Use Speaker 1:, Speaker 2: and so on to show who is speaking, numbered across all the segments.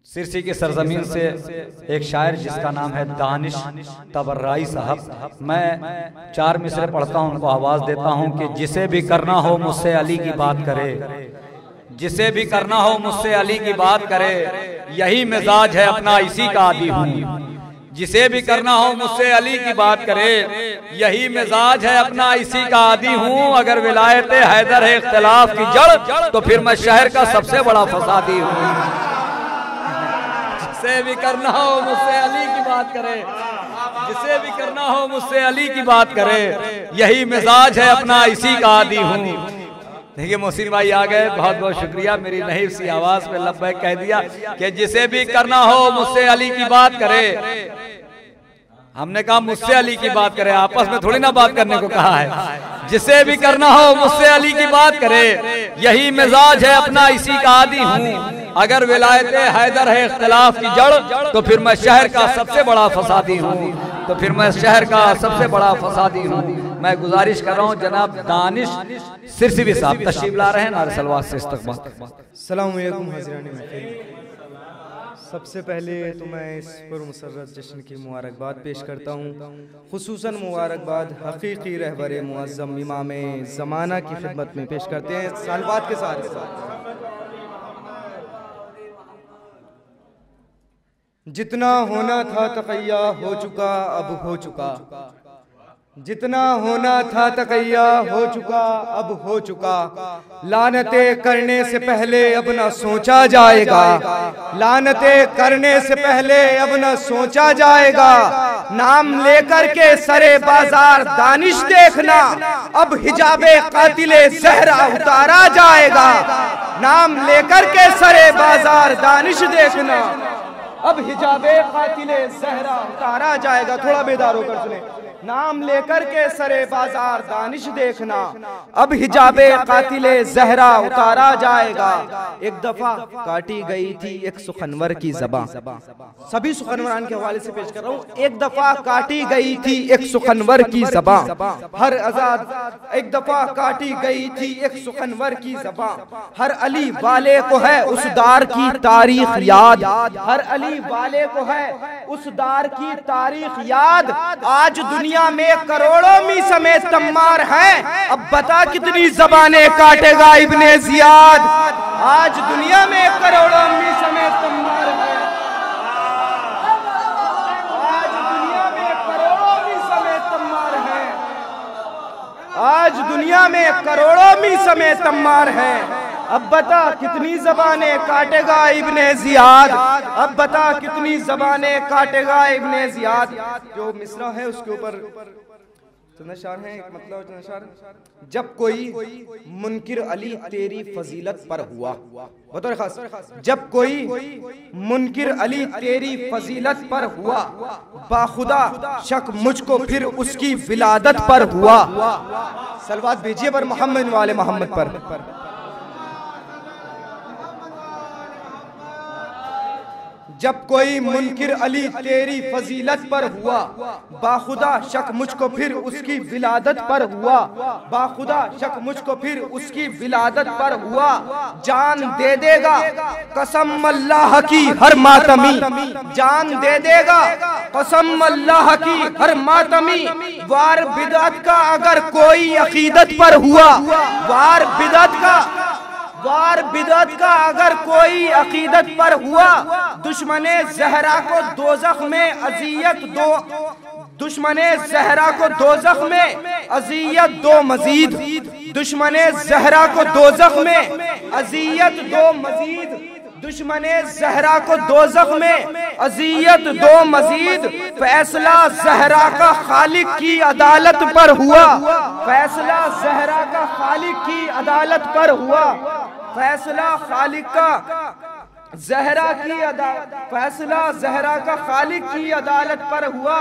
Speaker 1: सिरसी की सरजमीन से एक शायर जिसका नाम है दानिश तबर्राई साहब, मैं 4 मिसरे पढ़ता हूँ, उनको आवाज़ देता हूँ कि जिसे भी करना हो मुझसे अली की बात करे, जिसे भी करना हो मुझसे अली की बात करे, यही मिजाज है अपना इसी का आदी हूँ। जिसे भी करना हो मुझसे अली की बात करे, यही मिजाज है अपना इसी का आदी हूँ। अगर विलायत हैदर है इख्तिलाफ की जड़, तो फिर मैं शहर का सबसे बड़ा फसादी हूँ। जिसे भी करना हो मुझसे अली की बात करे, जिसे भी करना हो मुझसे अली की बात करे, यही मिजाज है अपना इसी का आदी हूँ। देखिए मोहसिन भाई आ गए, बहुत बहुत शुक्रिया। मेरी नहीं सी आवाज पे लब्बैक कह दिया कि जिसे भी करना हो मुझसे अली की बात करे। हमने कहा मुझसे अली की बात करे, आपस में थोड़ी ना बात करने को कहा है। जिसे भी करना हो मुझसे अली की बात करे, यही मिजाज है अपना इसी का आदी हूँ। अगर विलायत हैदर है इख्तिलाफ की जड़, तो फिर मैं शहर का सबसे बड़ा फसादी हूँ, तो फिर मैं शहर का सबसे बड़ा फसादी हूँ। मैं गुजारिश कर रहा हूँ जनाब दानिश सिरसी साहब तशरीफ ला रहे हैं, नारे सलवात से इस्तकबाल।
Speaker 2: अस्सलाम वालेकुम हाज़िरान महफ़िल। सबसे पहले तो मैं इस पुरमसर्रत जश्न की मुबारकबाद पेश करता हूँ। खुसूसन मुबारकबाद हकीकी रहबर मुअज़्ज़म इमाम ज़माना की खिदमत में पेश करते हैं सालवात के साथ। जितना होना था तक़ैया हो चुका अब हो चुका, जितना होना था तक़ैया हो चुका अब हो चुका। लानते करने से पहले अब न सोचा जाएगा, लानते करने से पहले अब न सोचा जाएगा। नाम लेकर के सरे बाजार दानिश देखना, अब हिजाबे कातिले ज़हरा उतारा जाएगा। नाम लेकर के सरे बाजार दानिश देखना, अब हिजाबे कातिले ज़हरा उतारा जाएगा। थोड़ा बेदार होकर सुने। नाम लेकर के सरे बाजार दानिश देखना, अब हिजाबे कातिले ज़हरा उतारा जाएगा। एक दफा काटी गई थी एक सुखनवर की ज़बां, सभी सुखनवरान के हवाले से पेश कर रहा हूँ। एक दफा काटी गई थी एक सुखनवर की ज़बां, हर आजाद एक दफा काटी गई थी एक सुखनवर की ज़बां। हर अली वाले को है उस दार की तारीख याद, हर अली वाले को है उस दार की तारीख याद। आज दुनिया में करोड़ों मी समेत तम्मार हैं, अब बता कितनी ज़बानें काटेगा इब्ने ज़ियाद। आज दुनिया में करोड़ों मी समेत तम्मार हैं, आज दुनिया में करोड़ों मी समेत तम्मार हैं, आज दुनिया में करोड़ों मी समेत तम्मार हैं। अब बता कितनी ज़बानें काटेगा इब्ने ज़ियाद, अब बता कितनी ज़बानें काटेगा इब्ने ज़ियाद। जो मिसरा है उसके ऊपर नशार है, मतलब नशार। जब कोई मुनकिर अली तेरी फजीलत पर हुआ, बतौर खास, जब कोई मुनकिर अली तेरी फजीलत पर हुआ, बाखुदा शक मुझको फिर उसकी विलादत पर हुआ। सलवात भेजिए पर मोहम्मद वाले मोहम्मद पर। जब कोई मुनकिर अली तेरी फजीलत पर हुआ, बाखुदा शक मुझको फिर उसकी विलादत पर हुआ, बाखुदा शक मुझको फिर उसकी विलादत पर हुआ। जान दे देगा कसम अल्लाह की हर मातमी, जान दे देगा कसम अल्लाह की हर मातमी। वार बिदअत का अगर कोई अकीदत पर हुआ, वार बिदअत का, वार बिदअत का अगर कोई अकीदत पर हुआ, दुश्मने ज़हरा को दोज़ख में अज़ियत दो, दुश्मने ज़हरा को दोज़ख में अज़ियत दो मजीद, दुश्मने ज़हरा को दोज़ख में अज़ियत दो मजीद, दुश्मने ज़हरा को दोज़ख में अज़ियत दो मजीद। फैसला ज़हरा का खालिक की अदालत पर हुआ, फैसला ज़हरा का खालिक की अदालत पर हुआ, फैसला खालिक का ज़हरा की अदालत, फैसला ज़हरा का खालिक की अदालत पर हुआ।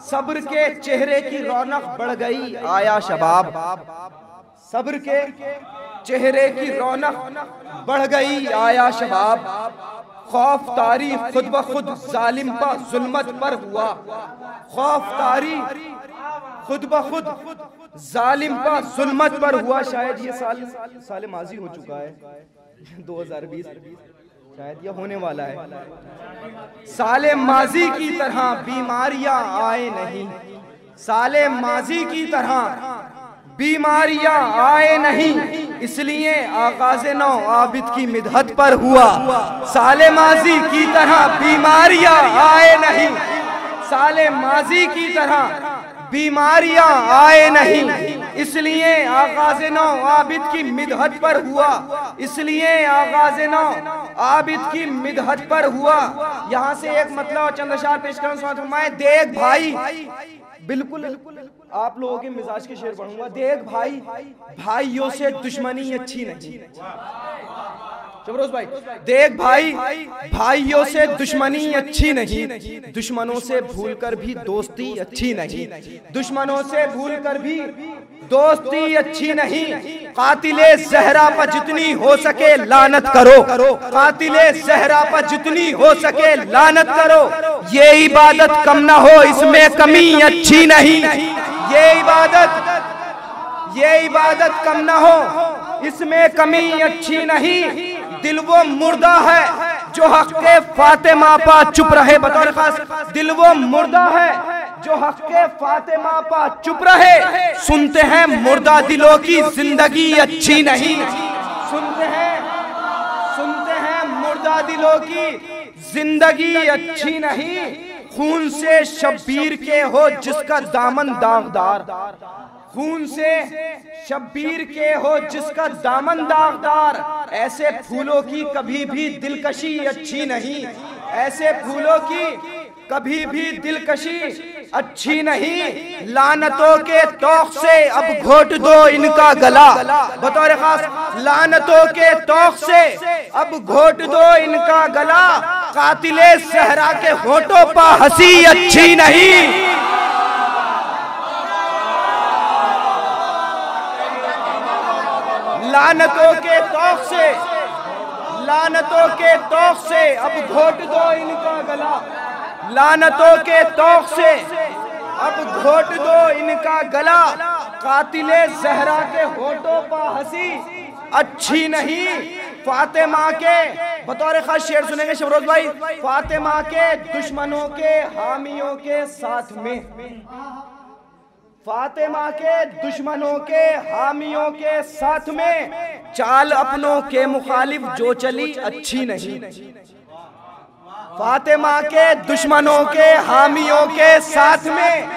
Speaker 2: सब्र के चेहरे की रौनक बढ़ गई आया शबाब, सब्र के चेहरे की रौनक बढ़ गई आया शबाब। खौफ तारी खुद ब खुद जालिम पर जुल्मत पर हुआ, खौफ तारी खुद ब खुद जालिम पर जुल्मत पर हुआ। शायद ये साल माजी हो चुका है 2020। शायद ये होने वाला है। साले माजी की तरह बीमारियां आए नहीं, साले माजी की तरह बीमारियां आए नहीं, इसलिए आगाज़ नौ आबिद की मिदहत पर हुआ। साले माजी की तरह बीमारियां आए नहीं, साले माजी की तरह बीमारियां आए नहीं, इसलिए आगाज़ नौ आबिद की मिदहत पर हुआ, इसलिए आगाज़ नौ आबिद की मिदहत पर हुआ। यहाँ से एक मतलब चंद अशार पेश करूं, मैं देख भाई, बिल्कुल आप लोगों के मिजाज के शेर पढ़ूंगा। देख भाई, भाइयों से दुश्मनी अच्छी नहीं। जबरोज भाई, देख भाई, भाइयों से दुश्मनी अच्छी नहीं, दुश्मनों से भूलकर भी दोस्ती अच्छी नहीं, दुश्मनों से भूलकर भी दोस्ती अच्छी नहीं। कातिले ज़हरा पर जितनी हो सके लानत करो, कातिले ज़हरा पर जितनी हो सके लानत करो। ये इबादत कम ना हो, इसमें कमी अच्छी नहीं। ये इबादत कम ना हो, इसमें कमी अच्छी नहीं। दिल वो मुर्दा है जो हक़-ए फातिमा पा चुप रहे, बतौर खास दिल वो मुर्दा है जो हक़-ए फातिमा पा चुप रहे। सुनते हैं मुर्दा दिलों की जिंदगी अच्छी नहीं, सुनते हैं मुर्दा दिलों की जिंदगी अच्छी नहीं। खून से शब्बीर के हो जिसका दामन दागदार, खून से शब्बीर के हो जिसका दामन दागदार। ऐसे फूलों की कभी भी दिलकशी अच्छी नहीं, ऐसे फूलों की कभी भी दिलकशी अच्छी नहीं। लानतों के तौक से अब घोट दो इनका गला, बतौर खास लानतों के तौक से अब घोट दो इनका गला। कातिले ज़हरा के होठों पर हंसी अच्छी नहीं। लानतों के तौक से, लानतों के तौक से अब घोट दो इनका गला, लानतों के तौक से अब घोट दो इनका गला। कातिले ज़हरा के होठों पर हंसी अच्छी नहीं। फातिमा के बतौर खास शेर सुनेंगे शबरोज भाई। फातिमा के दुश्मनों के हामियों के साथ में, फातिमा के दुश्मनों के हामियों के साथ में, चाल अपनों के मुखालिफ जो चली अच्छी नहीं। फातिमा के दुश्मनों के हामियों के साथ में,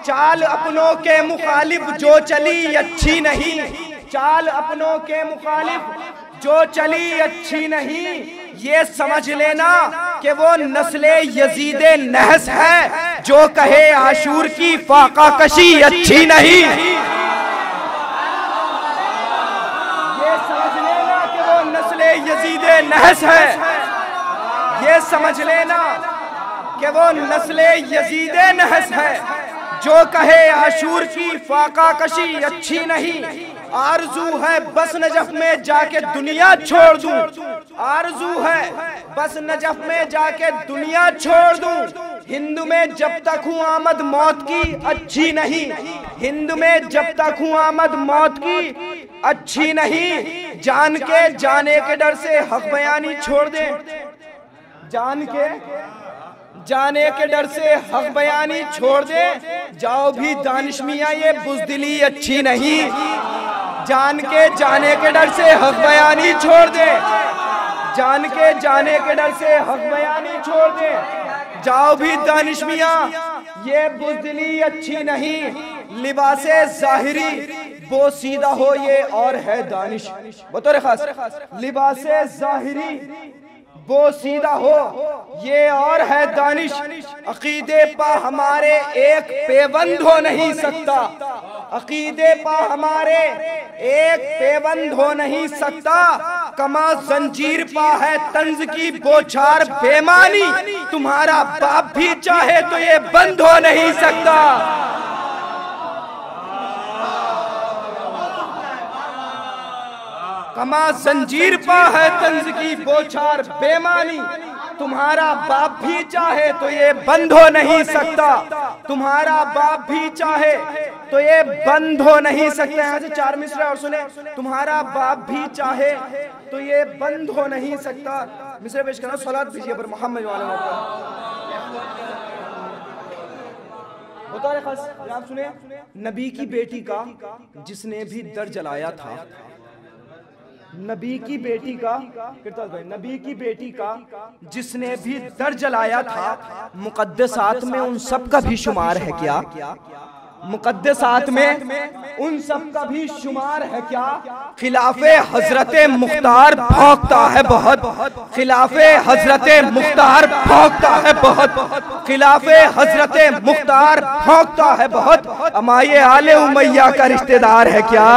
Speaker 2: चाल अपनों के मुखालिफ जो चली अच्छी नहीं, चाल अपनों के मुखालिफ जो चली अच्छी नहीं। ये समझ लेना कि वो नस्ले यजीदे नहस है जो कहे आशूर की फाका कशी अच्छी नहीं। ये समझ लेना कि वो नस्ले यजीदे नहस है, ये समझ लेना कि वो नस्ले यजीदे नहस है जो कहे आशूर की फाका कशी अच्छी नहीं। आरज़ू है बस नजफ में जाके दुनिया छोड़ दूं, आरज़ू है बस नजफ में जाके दुनिया छोड़ दूं। हिंद में जब तक हूँ आमद मौत की अच्छी नहीं, हिंद में जब तक हूँ आमद मौत की अच्छी नहीं। जान के जाने के डर से हक बयानी छोड़ दे, जान के जाने के डर से हक बयानी छोड़ दे। जाओ भी दानिश मियां ये बुज़दिली अच्छी नहीं। जान के जाने के डर से हक बयानी छोड़ दे, जान के जाने के डर से हक बयानी छोड़ दे। जाओ भी दानिश मियां ये बुज़दिली अच्छी नहीं। लिबासे ज़ाहिरी वो सीधा हो ये और है दानिश, बतौर खास लिबासे ज़ाहिरी वो सीधा हो ये और है दानिश। अकीदे पा हमारे एक पेबंद हो नहीं सकता, अकीदे पा हमारे एक पेबंद हो नहीं सकता। कमा जंजीर पा है तंज की बोछार बेमानी, तुम्हारा बाप भी चाहे तो ये बंद हो नहीं सकता। कमा जंजीर पा है तंज की बोछार बेमानी, तुम्हारा बाप भी चाहे तो ये बंद हो नहीं सकता, तुम्हारा बाप भी चाहे तो ये बंद हो नहीं सकता। यहाँ से 4 मिसरे और सुने, तुम्हारा बाप भी चाहे तो ये बंद हो नहीं सकता। मिसरे पेश करना, सलात भेजिए पर मोहम्मद वाले आप सुने। नबी की बेटी का जिसने भी दर जलाया था, नबी की बेटी का, नबी की बेटी का जिसने भी दर जलाया था, मुकद्दसात में उन सब का भी शुमार है क्या? मुकद्दसात में उन सब का भी शुमार है क्या? खिलाफे हजरते मुख्तार भौंकता है बहुत, खिलाफे हजरते मुख्तार भौंकता है बहुत, खिलाफे हजरते मुख्तार भौंकता है बहुत। अमाये आले उमैया का रिश्तेदार है क्या?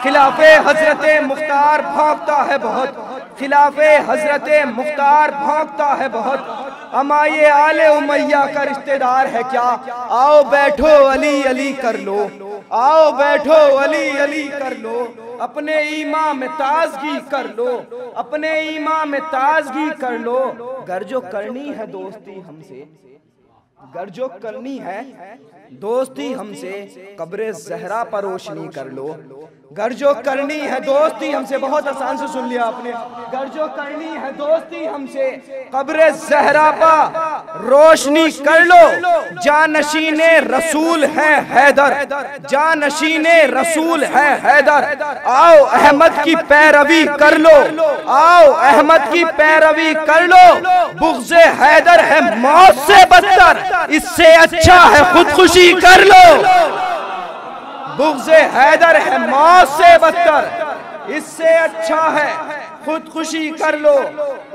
Speaker 2: खिलाफे हजरते मुख्तार भौंकता है बहुत, खिलाफे हजरते मुख्तार भौंकता है बहुत। अमाये आले उमैया का रिश्तेदार है क्या? आओ बैठो अली अली कर लो, आओ बैठो अली अली कर लो, अपने ईमान में ताजगी कर लो, अपने ईमान में ताजगी कर लो। गर जो करनी है दोस्ती हमसे, गर जो करनी है दोस्ती हमसे, कब्रे ज़हरा पर रोशनी कर लो। गर जो करनी है दोस्ती हमसे, बहुत आसान से सुन लिया आपने। गर जो करनी है दोस्ती हमसे, कब्रे ज़हरा पर रोशनी कर लो। जानशीने रसूल है हैदर, जानशीने रसूल है हैदर। आओ अहमद की पैरवी कर लो, आओ अहमद की पैरवी कर लो। बुग़्ज़े हैदर है मौत से बदतर, इससे अच्छा है खुदकुशी कर लो। बुग़्ज़े हैदर है मौत से बदतर, इससे अच्छा है खुदकुशी कर लो,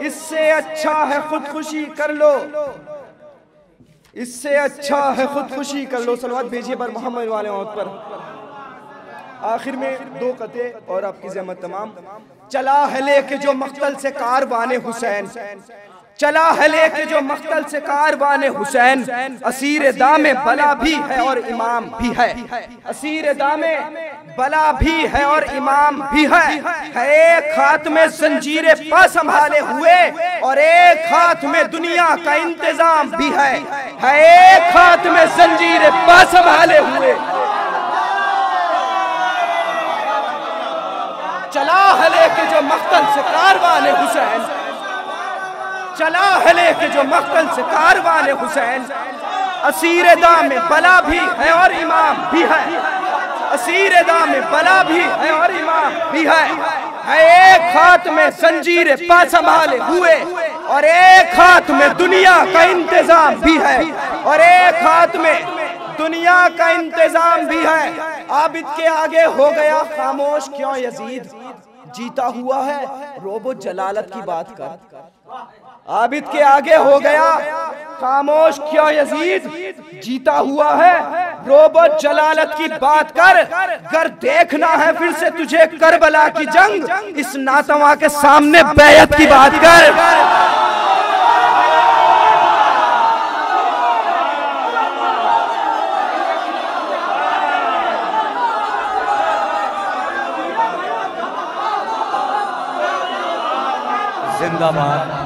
Speaker 2: इससे अच्छा है खुदकुशी कर लो, इससे अच्छा है खुदकुशी कर लो। सलवात भेजिए पर मोहम्मद वाले मौत पर। आखिर में 2 कते और आपकी ज़हमत तमाम। चला है लेके जो मख्तल से कारवाने हुसैन, चला है लेके जो मख्तल से कारवाने हुसैन, असीर दामे बला भी है और इमाम भी है, असीर दामे बला भी है और इमाम भी है। एक हाथ में जंजीरे पा संभाले हुए और एक हाथ में दुनिया का इंतजाम भी है एक हाथ में जंजीरे पा संभाले हुए। चला है लेके जो मख्तल से कारवाने हुसैन, चला है लेके जो मख्तल से कारवाने हुसैन, असीर दाम बला भी है और इमाम भी है, असीर दाम बला भी है और इमाम भी है। एक हाथ में जंजीर पा संभाले हुए और एक हाथ में दुनिया का इंतजाम भी है और एक हाथ में दुनिया का इंतजाम भी है। आबिद के आगे हो गया खामोश क्यों यजीद, जीता हुआ है रोबो जलालत की बात कर। आबिद के आगे हो गया खामोश क्यों यजीद, जीता हुआ है रोबो जलालत की बात कर। कर देखना है फिर से तुझे करबला की जंग, इस नातवा के सामने बैयत की बात कर।
Speaker 1: जिंदाबाद।